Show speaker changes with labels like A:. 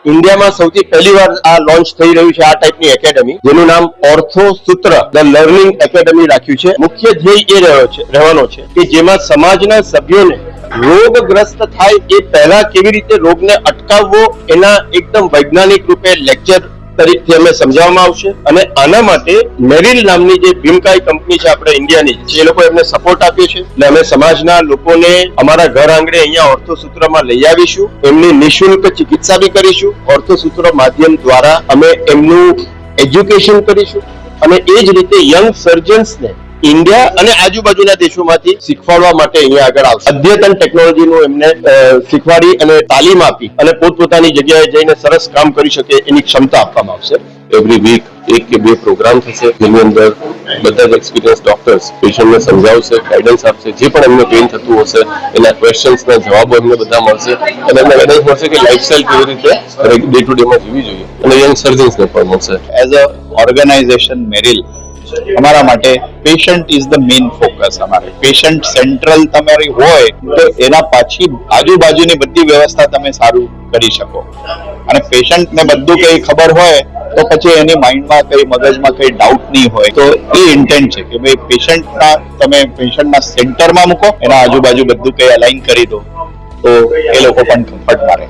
A: ઇન્ડિયામાં સૌથી પહેલીવાર આ લોન્ચ થઈ રહ્યું છે આ ટાઈપની એકેડમી, જેનું નામ ઓર્થો સૂત્ર ધ લર્નિંગ એકેડમી રાખ્યું છે. મુખ્ય ધ્યેય એ રહેવાનો છે કે જેમાં સમાજના સભ્યોને રોગગ્રસ્ત થાય એ પહેલા કેવી રીતે રોગને અટકાવવો એના એકદમ વૈજ્ઞાનિક રૂપે લેક્ચર તરીકે અમે સમજાવવામાં આવશે. અને આના માટે મેરિલ નામની જે ભીમકાઈ કંપની છે આપણે ઇન્ડિયાની, એ લોકો એમને સપોર્ટ આપ્યો છે. એટલે અમે સમાજના લોકોને અમારા ઘર આંગણે અહીંયા ઓર્થોસૂત્રમાં લઈ આવીશું, એમની નિઃશુલ્ક ચિકિત્સા બી કરીશું. ઓર્થોસૂત્ર માધ્યમ દ્વારા અમે એમનું એજ્યુકેશન કરીશું અને એ જ રીતે યંગ સર્જન્સને ઇન્ડિયા અને આજુબાજુના દેશોમાંથી શીખવાડવા માટે અહીંયા આગળ આવશે. અદ્યતન ટેકનોલોજીનું એમને શીખવાડી અને તાલીમ આપી અને પોતપોતાની જગ્યાએ જઈને સરસ કામ કરી શકે એની ક્ષમતા આપવામાં આવશે. એવરી વીક 1 કે 2 પ્રોગ્રામ થશે, જેની અંદર બધા જ એક્સપિરિયન્સ ડોક્ટર્સ પેશન્ટને સમજાવશે, ગાઈડન્સ આપશે. જે પણ એમને પેઇન થતું હશે એના ક્વેશ્ચન્સના જવાબો એમને બધા મળશે અને એમને ગાઈડન્સ મળશે કે લાઈફસ્ટાઈલ કેવી રીતે ડે ટુ ડેમાં જીવવી જોઈએ અને યંગ સર્જન્સને પણ મળશે.
B: એઝ અ ઓર્ગેનાઇઝેશન મેરિલ અમારા માટે patient is the main focus. અમારે પેશન્ટ સેન્ટ્રલ તમારી હોય તો એના પાછી આજુબાજુની બધી વ્યવસ્થા તમે સારું કરી શકો. અને પેશન્ટને બધું કઈ ખબર હોય તો પછી એની માઇન્ડમાં કઈ મગજમાં કઈ ડાઉટ નહીં હોય. તો એ ઇન્ટેન્ટ છે કે ભાઈ પેશન્ટના સેન્ટરમાં મૂકો, એના આજુબાજુ બધું કઈ અલાઈન કરી દો તો એ લોકો પણ કમ્ફર્ટમાં રહે.